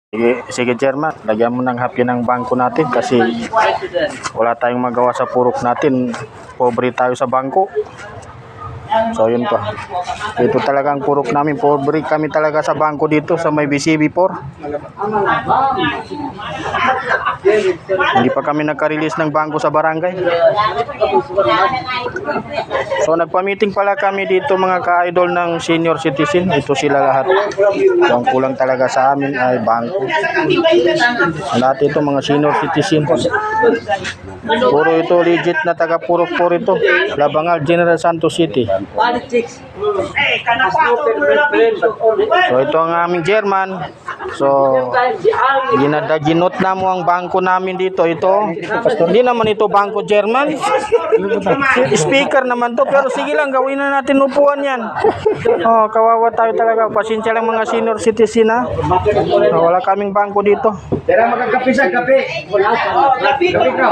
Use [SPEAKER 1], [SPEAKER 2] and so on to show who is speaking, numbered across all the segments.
[SPEAKER 1] Sige Chairman, lagyan mo ng hapya ng bangko natin kasi wala tayong magawa sa purok natin. Pobre tayo sa bangko. So yun pa. Ito talaga ang purok namin. Pobre kami talaga sa bangko dito sa may BCB4. Hindi pa kami nagka-release ng bangko sa barangay. So nagpa-meeting pala kami dito mga ka-idol ng senior citizen. Ito sila lahat. Ang kulang talaga sa amin ay bangko. Lahat ito mga senior citizen. Puro ito legit na taga Purok ito. Labangal, General Santos City. So ito ang aming chairman. So ginot na mo ang bangko namin dito. Ito hindi naman ito bangko chairman. Speaker naman to. Pero sige lang, gawin na natin upuan yan. Oh, kawawa tayo talaga. Pasensya lang mga senior citizen ha. Wala kaming bangko dito.
[SPEAKER 2] Tara magkakape sa kape. Kape ka.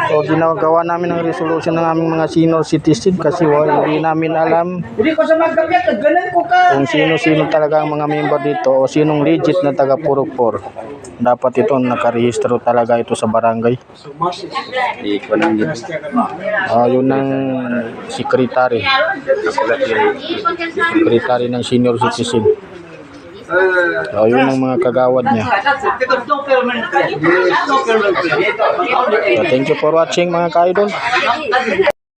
[SPEAKER 1] So ginagawa namin ang resolution ng aming mga senior citizen kasi hindi namin alam
[SPEAKER 2] Hindi ko sa magkape, ganan ko ka.
[SPEAKER 1] kung sino-sino talaga ang mga member dito o sinong legit na taga Purok. Dapat ito nakarehistro talaga ito sa barangay. Yun ang secretary ng senior citizen. So, yun ang mga kagawad niya. So, thank you for watching mga ka-idol.